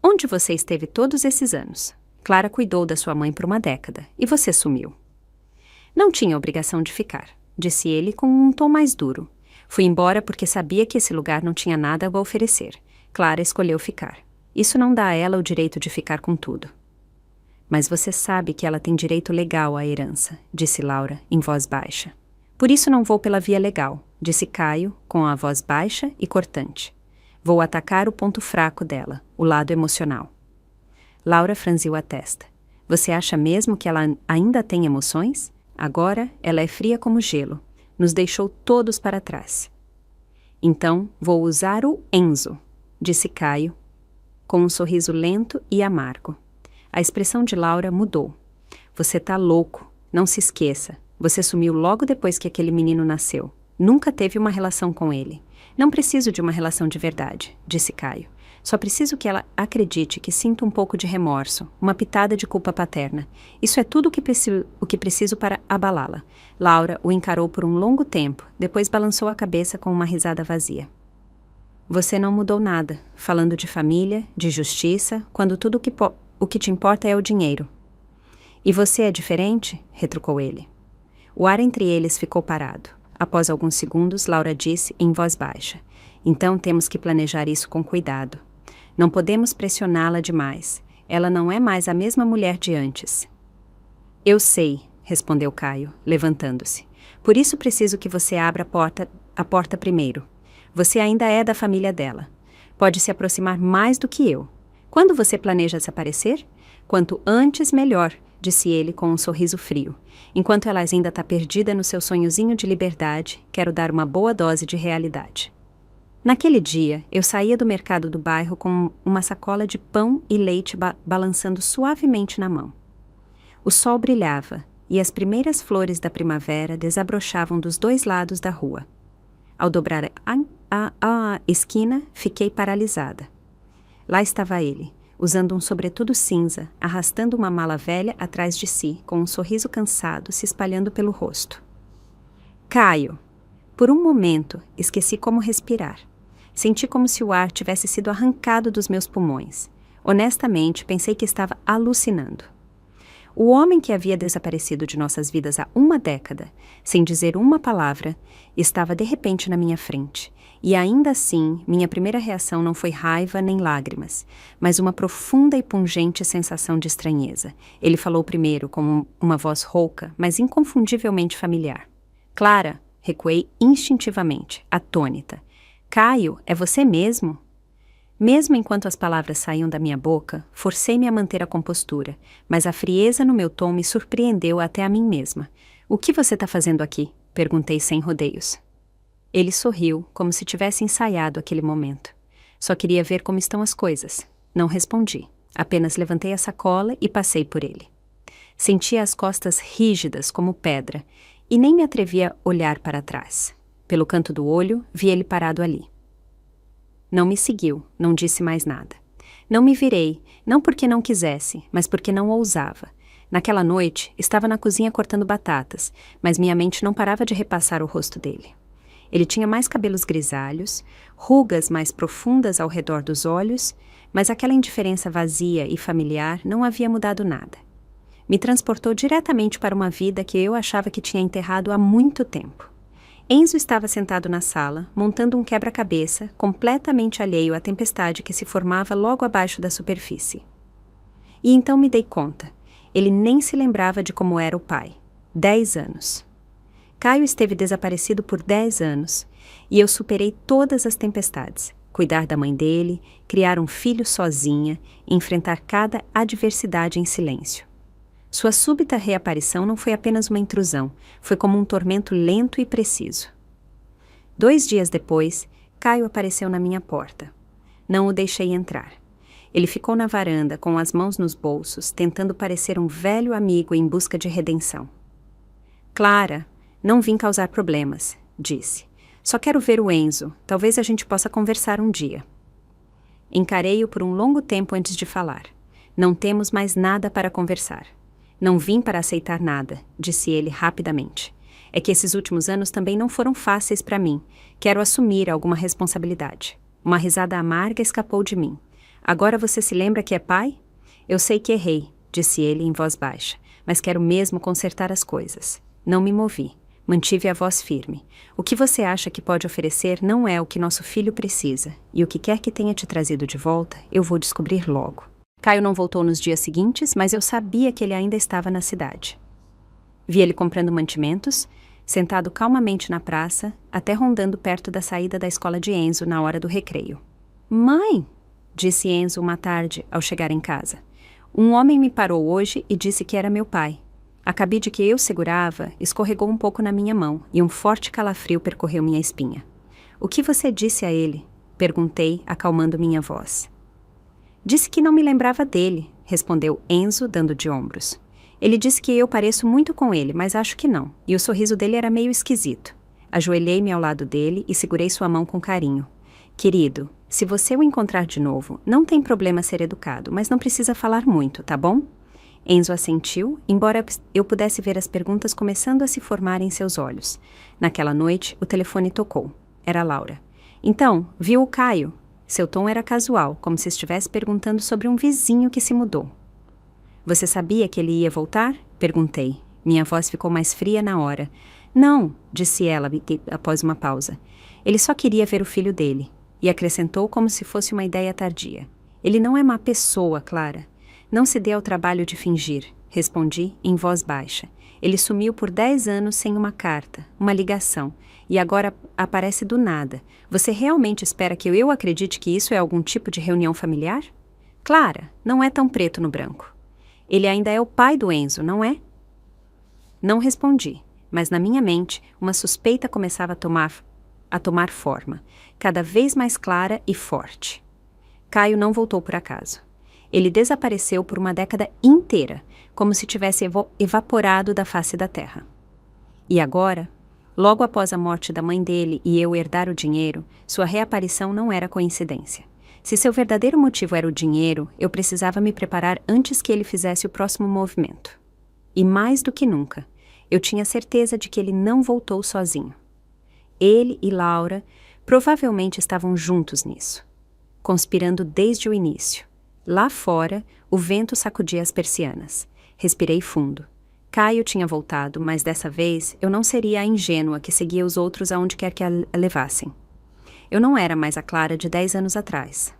A: Onde você esteve todos esses anos? Clara cuidou da sua mãe por uma década, e você sumiu. Não tinha obrigação de ficar, disse ele com um tom mais duro. Fui embora porque sabia que esse lugar não tinha nada a oferecer. Clara escolheu ficar. Isso não dá a ela o direito de ficar com tudo. Mas você sabe que ela tem direito legal à herança, disse Laura, em voz baixa. Por isso não vou pela via legal, disse Caio, com a voz baixa e cortante. Vou atacar o ponto fraco dela, o lado emocional. Laura franziu a testa. Você acha mesmo que ela ainda tem emoções? Agora ela é fria como gelo. Nos deixou todos para trás. Então vou usar o Enzo, disse Caio, com um sorriso lento e amargo. A expressão de Laura mudou. Você tá louco, não se esqueça. Você sumiu logo depois que aquele menino nasceu. Nunca teve uma relação com ele. Não preciso de uma relação de verdade, disse Caio. Só preciso que ela acredite que sinto um pouco de remorso, uma pitada de culpa paterna. Isso é tudo o que preciso para abalá-la. Laura o encarou por um longo tempo, depois balançou a cabeça com uma risada vazia. Você não mudou nada, falando de família, de justiça, quando tudo o que te importa é o dinheiro. E você é diferente? Retrucou ele. O ar entre eles ficou parado. Após alguns segundos, Laura disse em voz baixa. Então temos que planejar isso com cuidado. Não podemos pressioná-la demais. Ela não é mais a mesma mulher de antes. Eu sei, respondeu Caio, levantando-se. Por isso preciso que você abra a porta primeiro. Você ainda é da família dela. Pode se aproximar mais do que eu. Quando você planeja desaparecer? Quanto antes, melhor, disse ele com um sorriso frio. Enquanto ela ainda está perdida no seu sonhozinho de liberdade, quero dar uma boa dose de realidade. Naquele dia, eu saía do mercado do bairro com uma sacola de pão e leite balançando suavemente na mão. O sol brilhava e as primeiras flores da primavera desabrochavam dos 2 lados da rua. Ao dobrar a esquina, fiquei paralisada. Lá estava ele, usando um sobretudo cinza, arrastando uma mala velha atrás de si, com um sorriso cansado se espalhando pelo rosto. Caio! Por um momento, esqueci como respirar. Senti como se o ar tivesse sido arrancado dos meus pulmões. Honestamente, pensei que estava alucinando. O homem que havia desaparecido de nossas vidas há uma década, sem dizer uma palavra, estava de repente na minha frente. E ainda assim, minha primeira reação não foi raiva nem lágrimas, mas uma profunda e pungente sensação de estranheza. Ele falou primeiro com uma voz rouca, mas inconfundivelmente familiar. Clara, recuei instintivamente, atônita. Caio, é você mesmo? Mesmo enquanto as palavras saíam da minha boca, forcei-me a manter a compostura, mas a frieza no meu tom me surpreendeu até a mim mesma. O que você está fazendo aqui? Perguntei sem rodeios. Ele sorriu, como se tivesse ensaiado aquele momento. Só queria ver como estão as coisas. Não respondi. Apenas levantei a sacola e passei por ele. Sentia as costas rígidas como pedra e nem me atrevia a olhar para trás. Pelo canto do olho, vi ele parado ali. Não me seguiu, não disse mais nada. Não me virei, não porque não quisesse, mas porque não ousava. Naquela noite, estava na cozinha cortando batatas, mas minha mente não parava de repassar o rosto dele. Ele tinha mais cabelos grisalhos, rugas mais profundas ao redor dos olhos, mas aquela indiferença vazia e familiar não havia mudado nada. Me transportou diretamente para uma vida que eu achava que tinha enterrado há muito tempo. Enzo estava sentado na sala, montando um quebra-cabeça, completamente alheio à tempestade que se formava logo abaixo da superfície. E então me dei conta. Ele nem se lembrava de como era o pai. 10 anos. Caio esteve desaparecido por 10 anos, e eu superei todas as tempestades. Cuidar da mãe dele, criar um filho sozinha, enfrentar cada adversidade em silêncio. Sua súbita reaparição não foi apenas uma intrusão, foi como um tormento lento e preciso. 2 dias depois, Caio apareceu na minha porta. Não o deixei entrar. Ele ficou na varanda, com as mãos nos bolsos, tentando parecer um velho amigo em busca de redenção. Clara, não vim causar problemas, disse. Só quero ver o Enzo, talvez a gente possa conversar um dia. Encarei-o por um longo tempo antes de falar. Não temos mais nada para conversar. Não vim para aceitar nada, disse ele rapidamente. É que esses últimos anos também não foram fáceis para mim. Quero assumir alguma responsabilidade. Uma risada amarga escapou de mim. Agora você se lembra que é pai? Eu sei que errei, disse ele em voz baixa, mas quero mesmo consertar as coisas. Não me movi. Mantive a voz firme. O que você acha que pode oferecer não é o que nosso filho precisa, e o que quer que tenha te trazido de volta, eu vou descobrir logo. Caio não voltou nos dias seguintes, mas eu sabia que ele ainda estava na cidade. Vi ele comprando mantimentos, sentado calmamente na praça, até rondando perto da saída da escola de Enzo na hora do recreio. Mãe, disse Enzo uma tarde ao chegar em casa. Um homem me parou hoje e disse que era meu pai. A cabide que eu segurava escorregou um pouco na minha mão e um forte calafrio percorreu minha espinha. O que você disse a ele? Perguntei, acalmando minha voz. Disse que não me lembrava dele, respondeu Enzo, dando de ombros. Ele disse que eu pareço muito com ele, mas acho que não, e o sorriso dele era meio esquisito. Ajoelhei-me ao lado dele e segurei sua mão com carinho. Querido, se você o encontrar de novo, não tem problema ser educado, mas não precisa falar muito, tá bom? Enzo assentiu, embora eu pudesse ver as perguntas começando a se formar em seus olhos. Naquela noite, o telefone tocou. Era Laura. Então, viu o Caio? Seu tom era casual, como se estivesse perguntando sobre um vizinho que se mudou. Você sabia que ele ia voltar? Perguntei. Minha voz ficou mais fria na hora. Não, disse ela após uma pausa. Ele só queria ver o filho dele. E acrescentou como se fosse uma ideia tardia. Ele não é má pessoa, Clara. Não se dê ao trabalho de fingir, respondi em voz baixa. Ele sumiu por 10 anos sem uma carta, uma ligação, e agora aparece do nada. Você realmente espera que eu acredite que isso é algum tipo de reunião familiar? Clara, não é tão preto no branco. Ele ainda é o pai do Enzo, não é? Não respondi, mas na minha mente uma suspeita começava a tomar forma, cada vez mais clara e forte. Caio não voltou por acaso. Ele desapareceu por uma década inteira, como se tivesse evaporado da face da terra. E agora, Logo após a morte da mãe dele e eu herdar o dinheiro, sua reaparição não era coincidência. Se seu verdadeiro motivo era o dinheiro, eu precisava me preparar antes que ele fizesse o próximo movimento. E mais do que nunca, eu tinha certeza de que ele não voltou sozinho. Ele e Laura provavelmente estavam juntos nisso, conspirando desde o início. Lá fora, o vento sacudia as persianas. Respirei fundo. Caio tinha voltado, mas dessa vez eu não seria a ingênua que seguia os outros aonde quer que a levassem. Eu não era mais a Clara de 10 anos atrás.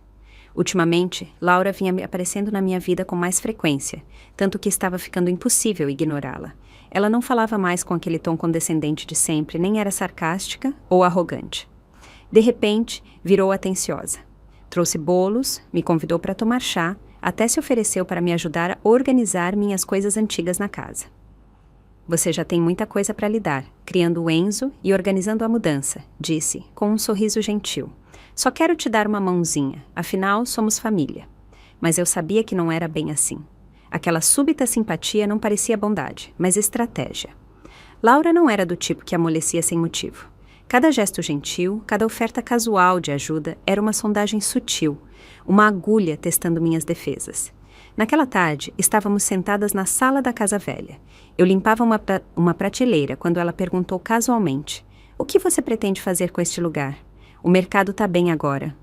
A: Ultimamente, Laura vinha aparecendo na minha vida com mais frequência, tanto que estava ficando impossível ignorá-la. Ela não falava mais com aquele tom condescendente de sempre, nem era sarcástica ou arrogante. De repente, virou atenciosa. Trouxe bolos, me convidou para tomar chá, até se ofereceu para me ajudar a organizar minhas coisas antigas na casa. Você já tem muita coisa para lidar, criando o Enzo e organizando a mudança, disse, com um sorriso gentil. Só quero te dar uma mãozinha, afinal somos família. Mas eu sabia que não era bem assim. Aquela súbita simpatia não parecia bondade, mas estratégia. Laura não era do tipo que amolecia sem motivo. Cada gesto gentil, cada oferta casual de ajuda era uma sondagem sutil, uma agulha testando minhas defesas. Naquela tarde, estávamos sentadas na sala da casa velha. Eu limpava uma prateleira quando ela perguntou casualmente: "O que você pretende fazer com este lugar? O mercado está bem agora.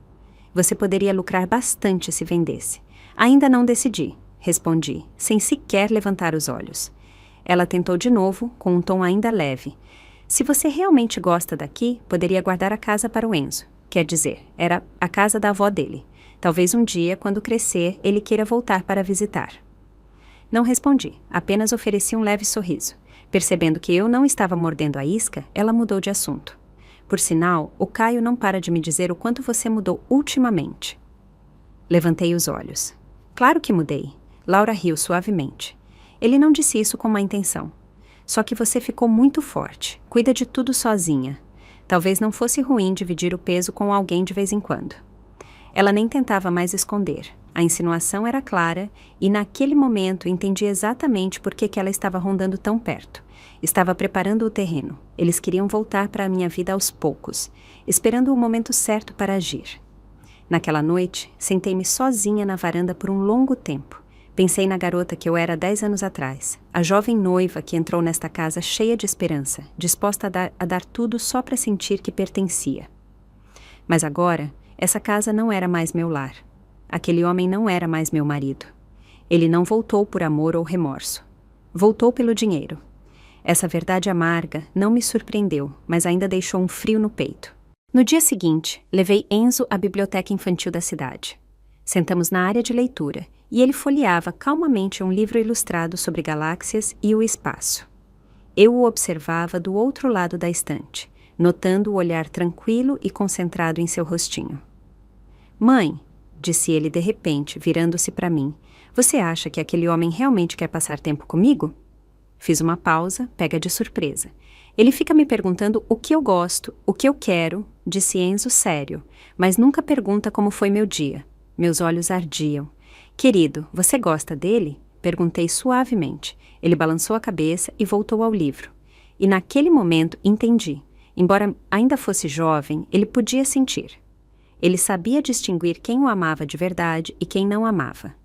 A: Você poderia lucrar bastante se vendesse." "Ainda não decidi", respondi, sem sequer levantar os olhos. Ela tentou de novo, com um tom ainda leve. "Se você realmente gosta daqui, poderia guardar a casa para o Enzo." Quer dizer, era a casa da avó dele. Talvez um dia, quando crescer, ele queira voltar para visitar. Não respondi, apenas ofereci um leve sorriso. Percebendo que eu não estava mordendo a isca, ela mudou de assunto. "Por sinal, o Caio não para de me dizer o quanto você mudou ultimamente." Levantei os olhos. "Claro que mudei." Laura riu suavemente. "Ele não disse isso com má intenção. Só que você ficou muito forte, cuida de tudo sozinha. Talvez não fosse ruim dividir o peso com alguém de vez em quando." Ela nem tentava mais esconder. A insinuação era clara e, naquele momento, entendi exatamente por que ela estava rondando tão perto. Estava preparando o terreno. Eles queriam voltar para a minha vida aos poucos, esperando o momento certo para agir. Naquela noite, sentei-me sozinha na varanda por um longo tempo. Pensei na garota que eu era 10 anos atrás, a jovem noiva que entrou nesta casa cheia de esperança, disposta a dar tudo só para sentir que pertencia. Mas agora, essa casa não era mais meu lar. Aquele homem não era mais meu marido. Ele não voltou por amor ou remorso. Voltou pelo dinheiro. Essa verdade amarga não me surpreendeu, mas ainda deixou um frio no peito. No dia seguinte, levei Enzo à biblioteca infantil da cidade. Sentamos na área de leitura e ele folheava calmamente um livro ilustrado sobre galáxias e o espaço. Eu o observava do outro lado da estante, notando o olhar tranquilo e concentrado em seu rostinho. "Mãe", disse ele de repente, virando-se para mim, "você acha que aquele homem realmente quer passar tempo comigo?" Fiz uma pausa, pega de surpresa. "Ele fica me perguntando o que eu gosto, o que eu quero", disse Enzo sério, "mas nunca pergunta como foi meu dia." Meus olhos ardiam. "Querido, você gosta dele?" Perguntei suavemente. Ele balançou a cabeça e voltou ao livro. E naquele momento entendi. Embora ainda fosse jovem, ele podia sentir. Ele sabia distinguir quem o amava de verdade e quem não amava.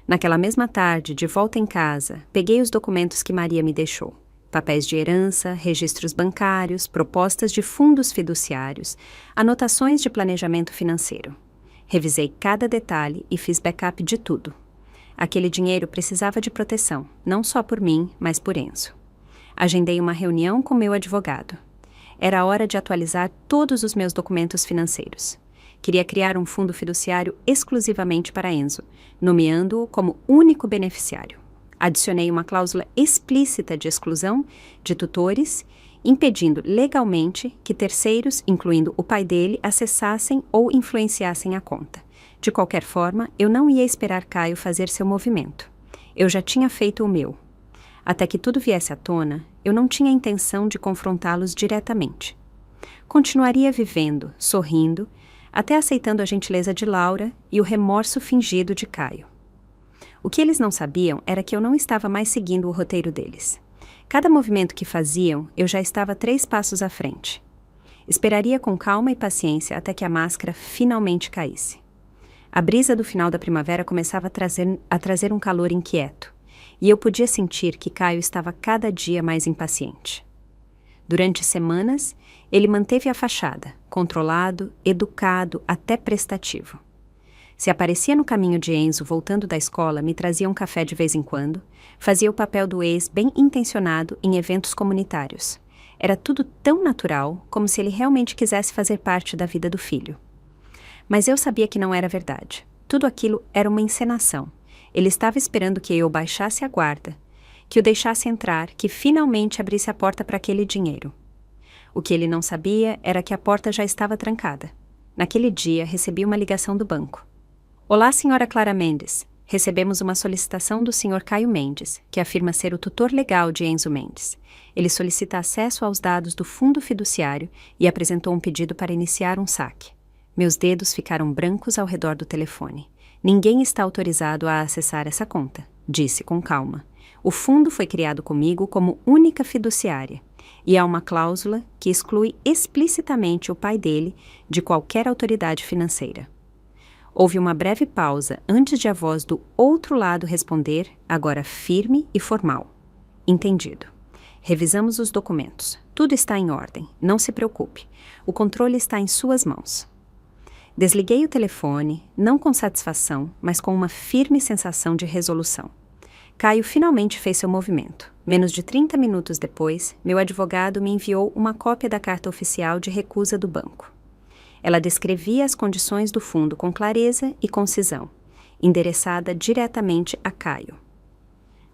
A: Naquela mesma tarde, de volta em casa, peguei os documentos que Maria me deixou. Papéis de herança, registros bancários, propostas de fundos fiduciários, anotações de planejamento financeiro. Revisei cada detalhe e fiz backup de tudo. Aquele dinheiro precisava de proteção, não só por mim, mas por Enzo. Agendei uma reunião com meu advogado. Era a hora de atualizar todos os meus documentos financeiros. Queria criar um fundo fiduciário exclusivamente para Enzo, nomeando-o como único beneficiário. Adicionei uma cláusula explícita de exclusão de tutores, impedindo legalmente que terceiros, incluindo o pai dele, acessassem ou influenciassem a conta. De qualquer forma, eu não ia esperar Caio fazer seu movimento. Eu já tinha feito o meu. Até que tudo viesse à tona, eu não tinha intenção de confrontá-los diretamente. Continuaria vivendo, sorrindo, até aceitando a gentileza de Laura e o remorso fingido de Caio. O que eles não sabiam era que eu não estava mais seguindo o roteiro deles. Cada movimento que faziam, eu já estava 3 passos à frente. Esperaria com calma e paciência até que a máscara finalmente caísse. A brisa do final da primavera começava a trazer um calor inquieto, e eu podia sentir que Caio estava cada dia mais impaciente. Durante semanas, ele manteve a fachada, controlado, educado, até prestativo. Se aparecia no caminho de Enzo voltando da escola, me trazia um café de vez em quando, fazia o papel do ex bem intencionado em eventos comunitários. Era tudo tão natural, como se ele realmente quisesse fazer parte da vida do filho. Mas eu sabia que não era verdade. Tudo aquilo era uma encenação. Ele estava esperando que eu baixasse a guarda, que o deixasse entrar, que finalmente abrisse a porta para aquele dinheiro. O que ele não sabia era que a porta já estava trancada. Naquele dia, recebi uma ligação do banco. Olá, senhora Clara Mendes. Recebemos uma solicitação do senhor Caio Mendes, que afirma ser o tutor legal de Enzo Mendes. Ele solicita acesso aos dados do fundo fiduciário e apresentou um pedido para iniciar um saque. Meus dedos ficaram brancos ao redor do telefone. Ninguém está autorizado a acessar essa conta, disse com calma. O fundo foi criado comigo como única fiduciária, e há uma cláusula que exclui explicitamente o pai dele de qualquer autoridade financeira. Houve uma breve pausa antes de a voz do outro lado responder, agora firme e formal. Entendido. Revisamos os documentos. Tudo está em ordem. Não se preocupe. O controle está em suas mãos. Desliguei o telefone, não com satisfação, mas com uma firme sensação de resolução. Caio finalmente fez seu movimento. Menos de 30 minutos depois, meu advogado me enviou uma cópia da carta oficial de recusa do banco. Ela descrevia as condições do fundo com clareza e concisão, endereçada diretamente a Caio.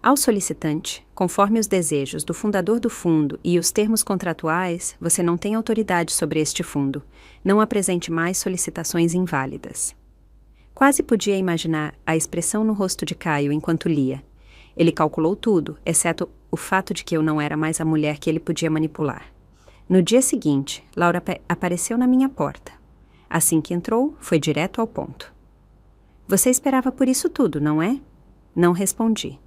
A: Ao solicitante, conforme os desejos do fundador do fundo e os termos contratuais, você não tem autoridade sobre este fundo. Não apresente mais solicitações inválidas. Quase podia imaginar a expressão no rosto de Caio enquanto lia. Ele calculou tudo, exceto o fato de que eu não era mais a mulher que ele podia manipular. No dia seguinte, Laura apareceu na minha porta. Assim que entrou, foi direto ao ponto. Você esperava por isso tudo, não é? Não respondi.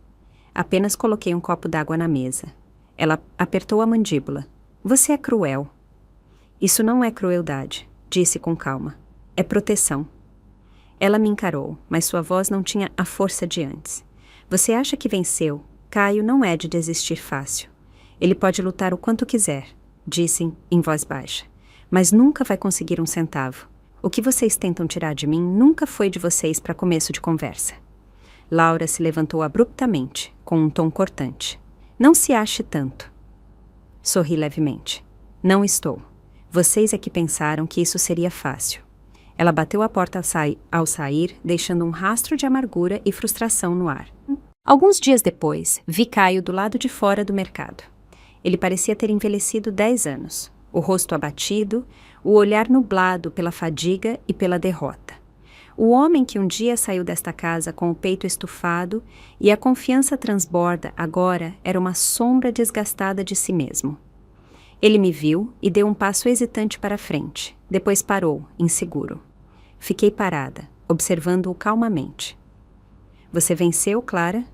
A: Apenas coloquei um copo d'água na mesa. Ela apertou a mandíbula. Você é cruel. Isso não é crueldade, disse com calma. É proteção. Ela me encarou, mas sua voz não tinha a força de antes. Você acha que venceu? Caio não é de desistir fácil. Ele pode lutar o quanto quiser, disse em voz baixa, mas nunca vai conseguir um centavo. O que vocês tentam tirar de mim nunca foi de vocês para começo de conversa. Laura se levantou abruptamente, com um tom cortante. Não se ache tanto. Sorri levemente. Não estou. Vocês é que pensaram que isso seria fácil. Ela bateu a porta ao sair, deixando um rastro de amargura e frustração no ar. Alguns dias depois, vi Caio do lado de fora do mercado. Ele parecia ter envelhecido 10 anos. O rosto abatido, o olhar nublado pela fadiga e pela derrota. O homem que um dia saiu desta casa com o peito estufado e a confiança transborda agora era uma sombra desgastada de si mesmo. Ele me viu e deu um passo hesitante para a frente. Depois parou, inseguro. Fiquei parada, observando-o calmamente. Você venceu, Clara?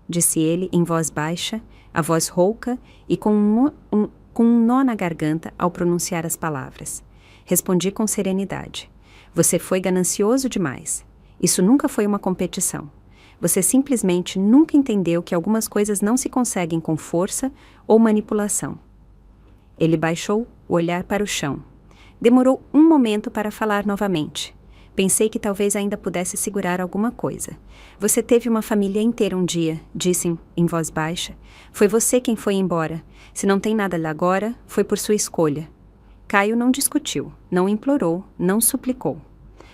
A: Disse ele em voz baixa, a voz rouca e com um nó na garganta ao pronunciar as palavras. Respondi com serenidade. Você foi ganancioso demais. Isso nunca foi uma competição. Você simplesmente nunca entendeu que algumas coisas não se conseguem com força ou manipulação. Ele baixou o olhar para o chão. Demorou um momento para falar novamente. Pensei que talvez ainda pudesse segurar alguma coisa. Você teve uma família inteira um dia, disse em voz baixa. Foi você quem foi embora. Se não tem nada lá agora, foi por sua escolha. Caio não discutiu, não implorou, não suplicou.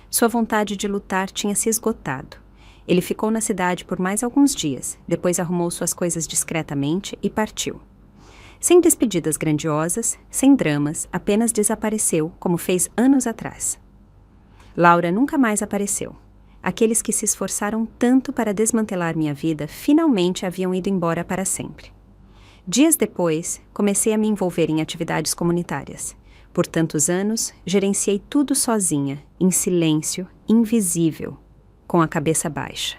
A: Sua vontade de lutar tinha se esgotado. Ele ficou na cidade por mais alguns dias, depois arrumou suas coisas discretamente e partiu. Sem despedidas grandiosas, sem dramas, apenas desapareceu, como fez anos atrás. Laura nunca mais apareceu. Aqueles que se esforçaram tanto para desmantelar minha vida finalmente haviam ido embora para sempre. Dias depois, comecei a me envolver em atividades comunitárias. Por tantos anos, gerenciei tudo sozinha, em silêncio, invisível, com a cabeça baixa.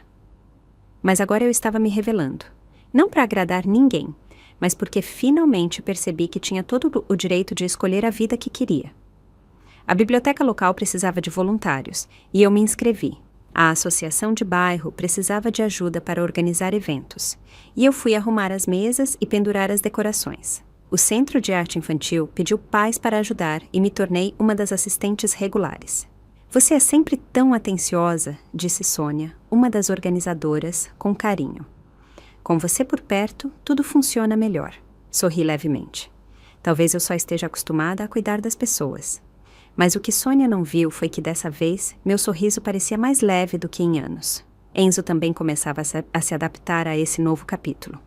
A: Mas agora eu estava me revelando. Não para agradar ninguém, mas porque finalmente percebi que tinha todo o direito de escolher a vida que queria. A biblioteca local precisava de voluntários, e eu me inscrevi. A associação de bairro precisava de ajuda para organizar eventos, e eu fui arrumar as mesas e pendurar as decorações. O Centro de Arte Infantil pediu pais para ajudar e me tornei uma das assistentes regulares. Você é sempre tão atenciosa, disse Sônia, uma das organizadoras, com carinho. Com você por perto, tudo funciona melhor. Sorri levemente. Talvez eu só esteja acostumada a cuidar das pessoas. Mas o que Sônia não viu foi que dessa vez meu sorriso parecia mais leve do que em anos. Enzo também começava a se adaptar a esse novo capítulo.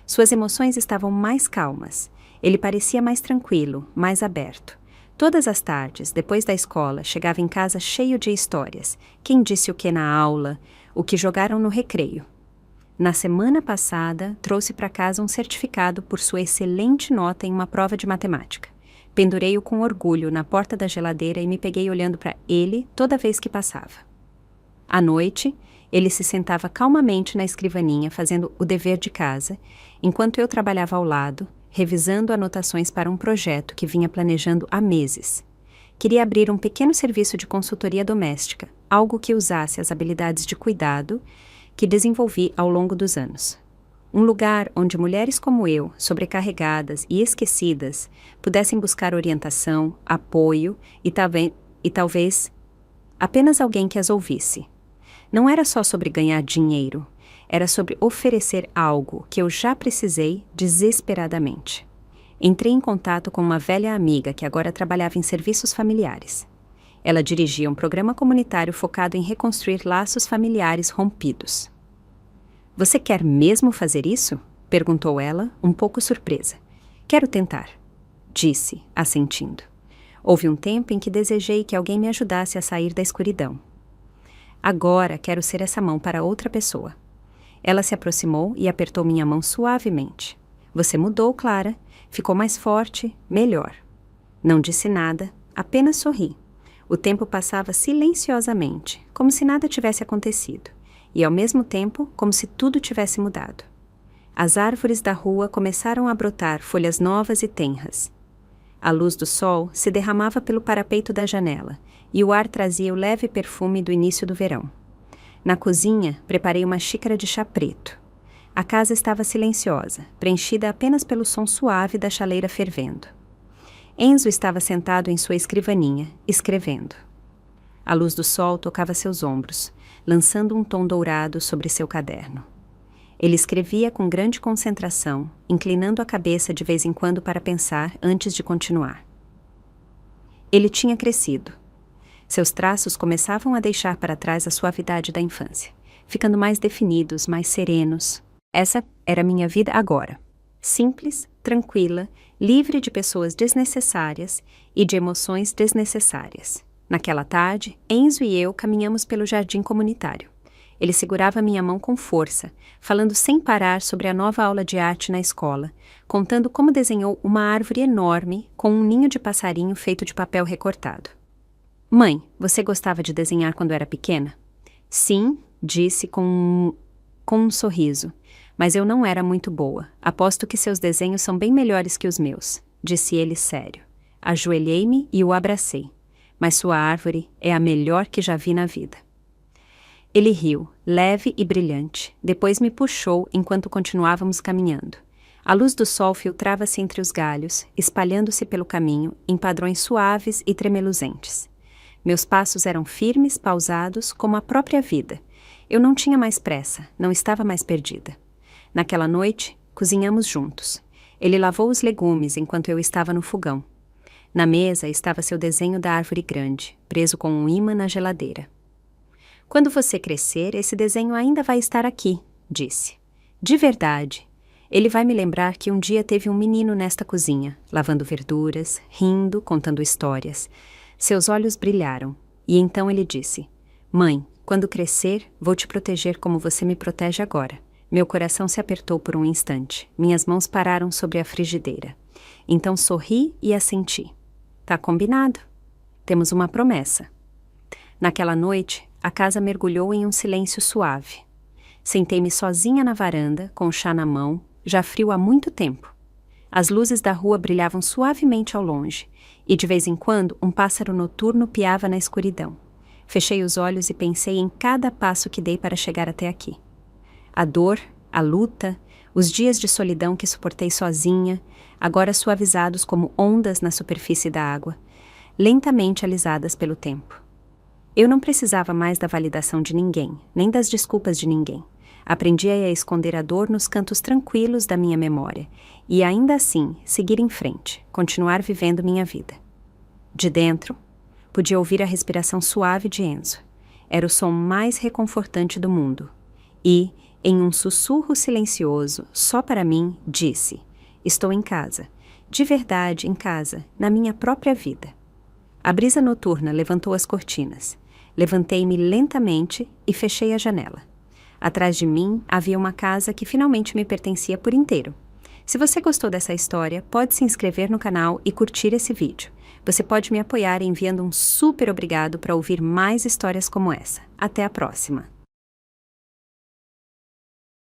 A: Suas emoções estavam mais calmas. Ele parecia mais tranquilo, mais aberto. Todas as tardes, depois da escola, chegava em casa cheio de histórias. Quem disse o que na aula, o que jogaram no recreio. Na semana passada, trouxe para casa um certificado por sua excelente nota em uma prova de matemática. Pendurei-o com orgulho na porta da geladeira e me peguei olhando para ele toda vez que passava. À noite, ele se sentava calmamente na escrivaninha fazendo o dever de casa, enquanto eu trabalhava ao lado, revisando anotações para um projeto que vinha planejando há meses. Queria abrir um pequeno serviço de consultoria doméstica, algo que usasse as habilidades de cuidado que desenvolvi ao longo dos anos. Um lugar onde mulheres como eu, sobrecarregadas e esquecidas, pudessem buscar orientação, apoio e talvez apenas alguém que as ouvisse. Não era só sobre ganhar dinheiro, era sobre oferecer algo que eu já precisei desesperadamente. Entrei em contato com uma velha amiga que agora trabalhava em serviços familiares. Ela dirigia um programa comunitário focado em reconstruir laços familiares rompidos. Você quer mesmo fazer isso? Perguntou ela, um pouco surpresa. Quero tentar, disse, assentindo. Houve um tempo em que desejei que alguém me ajudasse a sair da escuridão. Agora quero ser essa mão para outra pessoa. Ela se aproximou e apertou minha mão suavemente. Você mudou, Clara. Ficou mais forte, melhor. Não disse nada, apenas sorri. O tempo passava silenciosamente, como se nada tivesse acontecido. E, ao mesmo tempo, como se tudo tivesse mudado. As árvores da rua começaram a brotar folhas novas e tenras. A luz do sol se derramava pelo parapeito da janela, e o ar trazia o leve perfume do início do verão. Na cozinha, preparei uma xícara de chá preto. A casa estava silenciosa, preenchida apenas pelo som suave da chaleira fervendo. Enzo estava sentado em sua escrivaninha, escrevendo. A luz do sol tocava seus ombros, lançando um tom dourado sobre seu caderno. Ele escrevia com grande concentração, inclinando a cabeça de vez em quando para pensar antes de continuar. Ele tinha crescido. Seus traços começavam a deixar para trás a suavidade da infância, ficando mais definidos, mais serenos. Essa era minha vida agora. Simples, tranquila, livre de pessoas desnecessárias e de emoções desnecessárias. Naquela tarde, Enzo e eu caminhamos pelo jardim comunitário. Ele segurava minha mão com força, falando sem parar sobre a nova aula de arte na escola, contando como desenhou uma árvore enorme com um ninho de passarinho feito de papel recortado. Mãe, você gostava de desenhar quando era pequena? Sim, disse com um sorriso. Mas eu não era muito boa. Aposto que seus desenhos são bem melhores que os meus, disse ele sério. Ajoelhei-me e o abracei. Mas sua árvore é a melhor que já vi na vida. Ele riu, leve e brilhante, depois me puxou enquanto continuávamos caminhando. A luz do sol filtrava-se entre os galhos, espalhando-se pelo caminho em padrões suaves e tremeluzentes. Meus passos eram firmes, pausados, como a própria vida. Eu não tinha mais pressa, não estava mais perdida. Naquela noite, cozinhamos juntos. Ele lavou os legumes enquanto eu estava no fogão. Na mesa estava seu desenho da árvore grande, preso com um ímã na geladeira. Quando você crescer, esse desenho ainda vai estar aqui, disse. De verdade. Ele vai me lembrar que um dia teve um menino nesta cozinha, lavando verduras, rindo, contando histórias. Seus olhos brilharam, e então ele disse, Mãe, quando crescer, vou te proteger como você me protege agora. Meu coração se apertou por um instante. Minhas mãos pararam sobre a frigideira. Então sorri e assenti. Tá combinado. Temos uma promessa. Naquela noite, a casa mergulhou em um silêncio suave. Sentei-me sozinha na varanda, com o chá na mão, já frio há muito tempo. As luzes da rua brilhavam suavemente ao longe, e de vez em quando um pássaro noturno piava na escuridão. Fechei os olhos e pensei em cada passo que dei para chegar até aqui. A dor, a luta, os dias de solidão que suportei sozinha, agora suavizados como ondas na superfície da água, lentamente alisadas pelo tempo. Eu não precisava mais da validação de ninguém, nem das desculpas de ninguém. Aprendi a esconder a dor nos cantos tranquilos da minha memória e, ainda assim, seguir em frente, continuar vivendo minha vida. De dentro, podia ouvir a respiração suave de Enzo. Era o som mais reconfortante do mundo. E, em um sussurro silencioso, só para mim, disse: estou em casa, de verdade em casa, na minha própria vida. A brisa noturna levantou as cortinas. Levantei-me lentamente e fechei a janela. Atrás de mim havia uma casa que finalmente me pertencia por inteiro. Se você gostou dessa história, pode se inscrever no canal e curtir esse vídeo. Você pode me apoiar enviando um super obrigado para ouvir mais histórias como essa. Até a próxima!